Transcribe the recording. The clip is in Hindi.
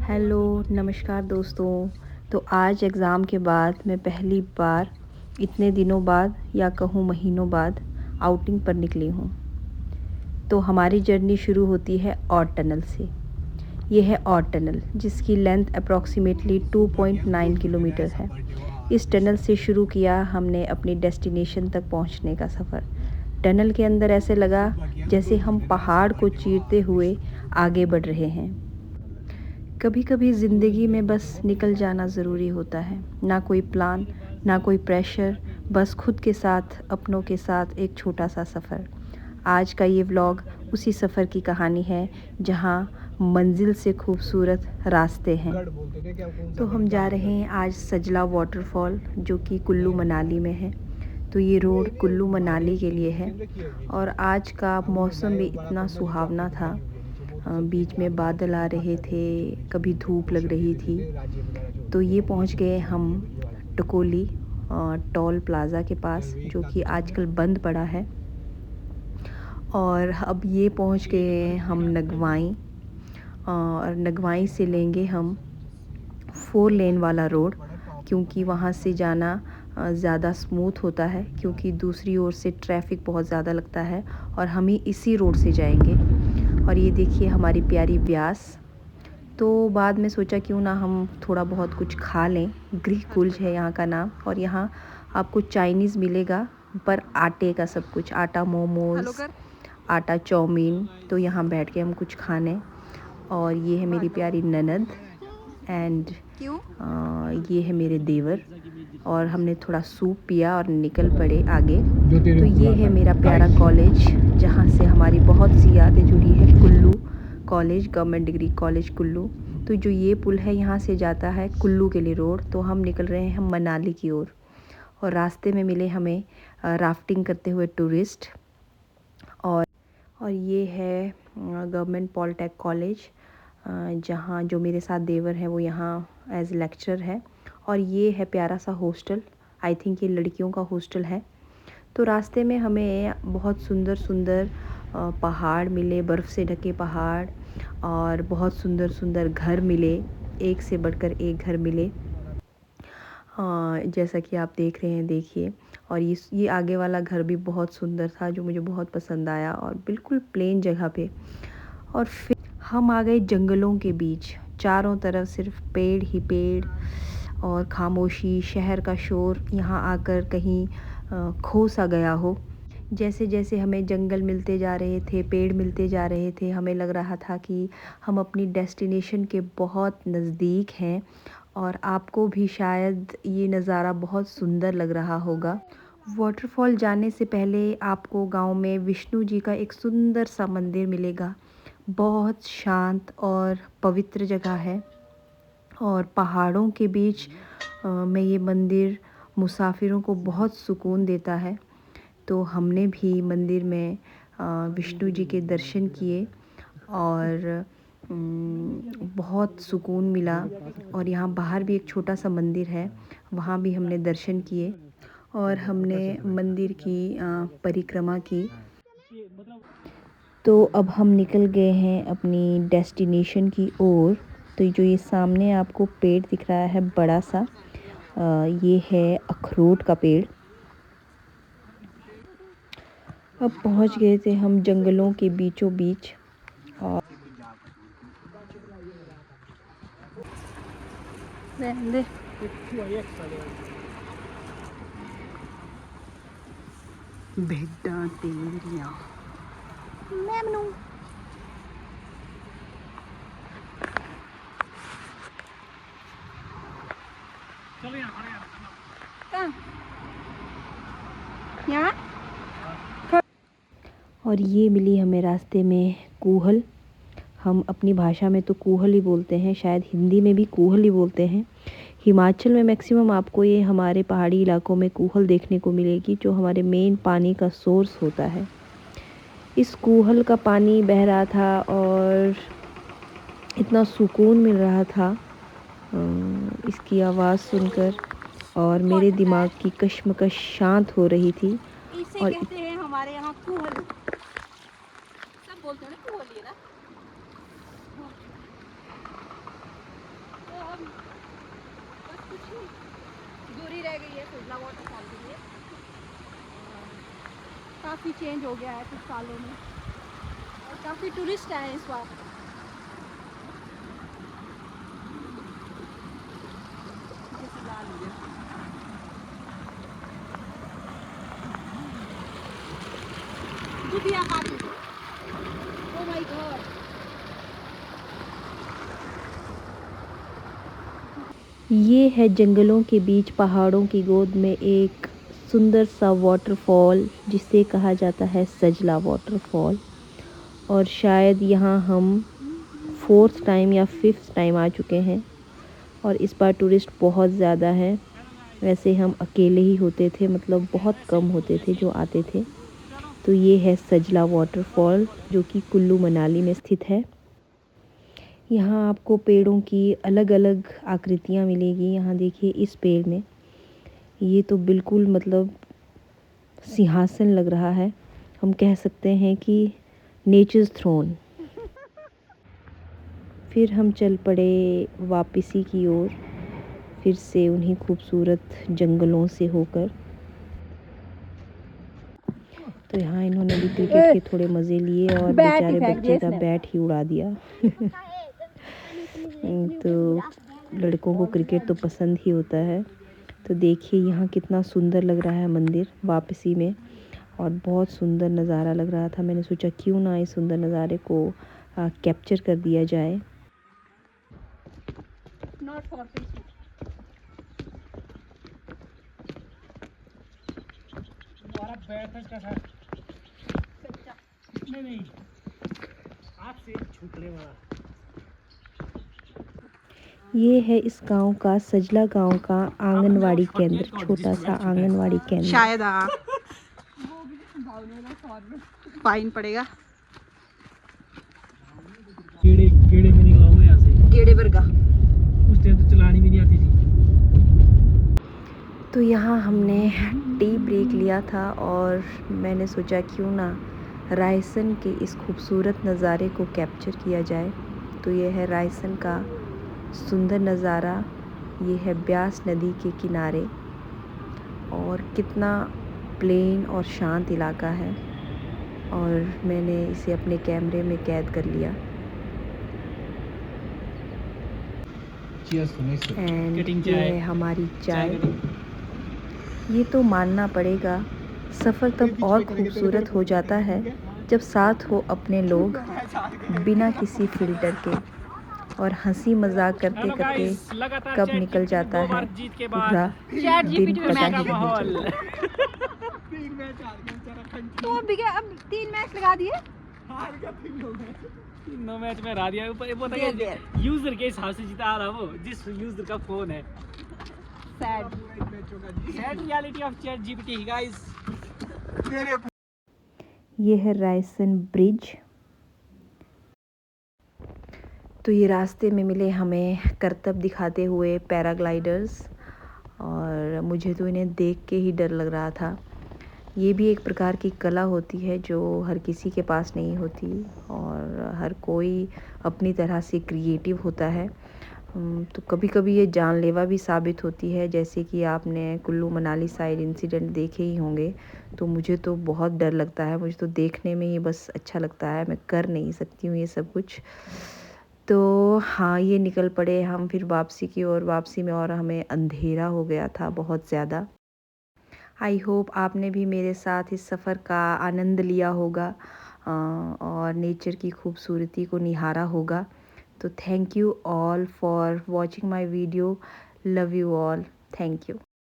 हेलो, नमस्कार दोस्तों। तो आज एग्ज़ाम के बाद मैं पहली बार इतने दिनों बाद या कहूँ महीनों बाद आउटिंग पर निकली हूँ। तो हमारी जर्नी शुरू होती है और टनल से। ये है और टनल जिसकी लेंथ अप्रॉक्सीमेटली 2.9 किलोमीटर है। इस टनल से शुरू किया हमने अपनी डेस्टिनेशन तक पहुँचने का सफ़र। टनल के अंदर ऐसे लगा जैसे हम पहाड़ को चीरते हुए आगे बढ़ रहे हैं। कभी कभी ज़िंदगी में बस निकल जाना ज़रूरी होता है। ना कोई प्लान, ना कोई प्रेशर, बस खुद के साथ, अपनों के साथ एक छोटा सा सफ़र। आज का ये व्लॉग उसी सफ़र की कहानी है जहाँ मंजिल से खूबसूरत रास्ते हैं। तो हम जा रहे हैं आज सजला वाटरफॉल जो कि कुल्लू मनाली में है। तो ये रोड कुल्लू मनाली के लिए है और आज का मौसम भी इतना सुहावना था। बीच में बादल आ रहे थे, कभी धूप लग रही थी। तो ये पहुंच गए हम टकोली टोल प्लाज़ा के पास जो कि आजकल बंद पड़ा है। और अब ये पहुंच गए हैं हम नगवाई और नगवाई से लेंगे हम 4 लेन वाला रोड क्योंकि वहाँ से जाना ज़्यादा स्मूथ होता है क्योंकि दूसरी ओर से ट्रैफिक बहुत ज़्यादा लगता है और हम ही इसी रोड से जाएंगे। और ये देखिए हमारी प्यारी ब्यास। तो बाद में सोचा क्यों ना हम थोड़ा बहुत कुछ खा लें। गृह कुंज है यहाँ का नाम और यहाँ आपको चाइनीज़ मिलेगा पर आटे का सब कुछ, आटा मोमोज़, आटा चाउमीन। तो यहाँ बैठ के हम कुछ खाने। और ये है मेरी प्यारी ननद एंड ये है मेरे देवर। और हमने थोड़ा सूप पिया और निकल पड़े आगे। तो ये है मेरा प्यारा कॉलेज जहाँ से हमारी बहुत सी यादें जुड़ी है। Kullu college, government degree college Kullu. तो जो ये पुल है यहाँ से जाता है कुल्लू के लिए रोड। तो हम निकल रहे हैं मनाली की ओर और रास्ते में मिले हमें राफ्टिंग करते हुए टूरिस्ट। और ये है गवर्नमेंट पॉलिटेक्निक कॉलेज जहाँ जो मेरे साथ देवर है वो यहाँ एज लेक्चरर है। और ये है प्यारा सा हॉस्टल, आई थिंक ये लड़कियों का हॉस्टल है। तो रास्ते में हमें बहुत सुंदर सुंदर पहाड़ मिले, बर्फ़ से ढके पहाड़ और बहुत सुंदर सुंदर घर मिले, एक से बढ़कर एक घर मिले। जैसा कि आप देख रहे हैं, देखिए। और ये आगे वाला घर भी बहुत सुंदर था जो मुझे बहुत पसंद आया और बिल्कुल प्लेन जगह पे। और फिर हम आ गए जंगलों के बीच, चारों तरफ सिर्फ पेड़ ही पेड़ और खामोशी, शहर का शोर यहाँ आकर कहीं खो सा गया हो। जैसे जैसे हमें जंगल मिलते जा रहे थे, पेड़ मिलते जा रहे थे, हमें लग रहा था कि हम अपनी डेस्टिनेशन के बहुत नज़दीक हैं। और आपको भी शायद ये नज़ारा बहुत सुंदर लग रहा होगा। वाटरफॉल जाने से पहले आपको गांव में विष्णु जी का एक सुंदर सा मंदिर मिलेगा। बहुत शांत और पवित्र जगह है और पहाड़ों के बीच में ये मंदिर मुसाफिरों को बहुत सुकून देता है। तो हमने भी मंदिर में विष्णु जी के दर्शन किए और बहुत सुकून मिला। और यहाँ बाहर भी एक छोटा सा मंदिर है, वहाँ भी हमने दर्शन किए और हमने मंदिर की परिक्रमा की। तो अब हम निकल गए हैं अपनी डेस्टिनेशन की ओर। तो जो ये सामने आपको पेड़ दिख रहा है बड़ा सा, ये है अखरोट का पेड़। अब पहुंच गए थे हम जंगलों के बीचों बीच। और भेड़ा तेरिया मैमनू यहाँ। और ये मिली हमें रास्ते में कूहल। हम अपनी भाषा में तो कूहल ही बोलते हैं, शायद हिंदी में भी कूहल ही बोलते हैं। हिमाचल में मैक्सिमम आपको ये हमारे पहाड़ी इलाकों में कूहल देखने को मिलेगी जो हमारे मेन पानी का सोर्स होता है। इस कूहल का पानी बह रहा था और इतना सुकून मिल रहा था इसकी आवाज़ सुनकर। और मेरे दिमाग की कश्मकश शांत हो रही थी। इसे और कहते हैं हमारे यहाँ कूहल। सब बोलते हैं ना कूहल, ये ना। दूरी रह गई है सजला वाटरफॉल के लिए। काफ़ी चेंज हो गया है कुछ सालों में और काफ़ी टूरिस्ट आए इस बार। Oh my God! ये है जंगलों के बीच पहाड़ों की गोद में एक सुंदर सा वाटरफॉल जिसे कहा जाता है सजला वाटरफॉल। और शायद यहाँ हम 4th टाइम या 5th टाइम आ चुके हैं और इस बार टूरिस्ट बहुत ज़्यादा है। वैसे हम अकेले ही होते थे, मतलब बहुत कम होते थे जो आते थे। तो ये है सजला वाटरफॉल जो कि कुल्लू मनाली में स्थित है। यहाँ आपको पेड़ों की अलग अलग आकृतियाँ मिलेगी। यहाँ देखिए इस पेड़ में, ये तो बिल्कुल मतलब सिंहासन लग रहा है। हम कह सकते हैं कि नेचर्स थ्रोन। फिर हम चल पड़े वापसी की ओर, फिर से उन्हीं खूबसूरत जंगलों से होकर। तो यहाँ इन्होंने भी क्रिकेट के थोड़े मज़े लिए और बेचारे बच्चे का बैट ही उड़ा दिया। तो लड़कों को क्रिकेट तो पसंद ही होता है। तो देखिए यहाँ कितना सुंदर लग रहा है मंदिर वापसी में, और बहुत सुंदर नज़ारा लग रहा था। मैंने सोचा क्यों ना इस सुंदर नज़ारे को कैप्चर कर दिया जाए। Not for fish. हमारा बैठक का था। नहीं आपसे छूटने वाला। ये है इस गांव का, सजला गांव का आंगनवाड़ी केंद्र, छोटा सा आंगनवाड़ी केंद्र। शायद हाँ। फाइन पड़ेगा। गेड़े गेड़े में निकलाऊंगा यहाँ से। गेड़े वर्गा। उस टाइम तो चलानी भी नहीं आती थी। तो यहाँ हमने टी ब्रेक लिया था और मैंने सोचा क्यों ना रायसन के इस खूबसूरत नज़ारे को कैप्चर किया जाए। तो ये है रायसन का सुंदर नज़ारा। ये है ब्यास नदी के किनारे और कितना प्लेन और शांत इलाका है, और मैंने इसे अपने कैमरे में कैद कर लिया। एंड ये है हमारी चाय। ये तो मानना पड़ेगा, सफ़र तब और खूबसूरत हो जाता है जब साथ हो अपने लोग, बिना किसी फ़िल्टर के, और हंसी मजाक करते करते कब निकल जाता है पूरा दिन पता ही नहीं चलता। तो अब 3 मैच लगा दिए। 9 मैच में हरा दिया। यूजर के हिसाब से जीता रहा वो, जिस यूजर का फोन है। Sad reality of chat GPT guys. ये है रायसन ब्रिज। तो ये रास्ते में मिले हमें करतब दिखाते हुए पैराग्लाइडर्स, और मुझे तो इन्हें देख के ही डर लग रहा था। ये भी एक प्रकार की कला होती है जो हर किसी के पास नहीं होती, और हर कोई अपनी तरह से क्रिएटिव होता है। तो कभी कभी ये जानलेवा भी साबित होती है, जैसे कि आपने कुल्लू मनाली साइड इंसिडेंट देखे ही होंगे। तो मुझे तो बहुत डर लगता है, मुझे तो देखने में ही बस अच्छा लगता है, मैं कर नहीं सकती हूँ ये सब कुछ। तो हाँ, ये निकल पड़े हम फिर वापसी की ओर। वापसी में और हमें अंधेरा हो गया था बहुत ज़्यादा। आई होप आपने भी मेरे साथ इस सफ़र का आनंद लिया होगा और नेचर की खूबसूरती को निहारा होगा। तो thank you all for watching my video. Love you all. Thank you.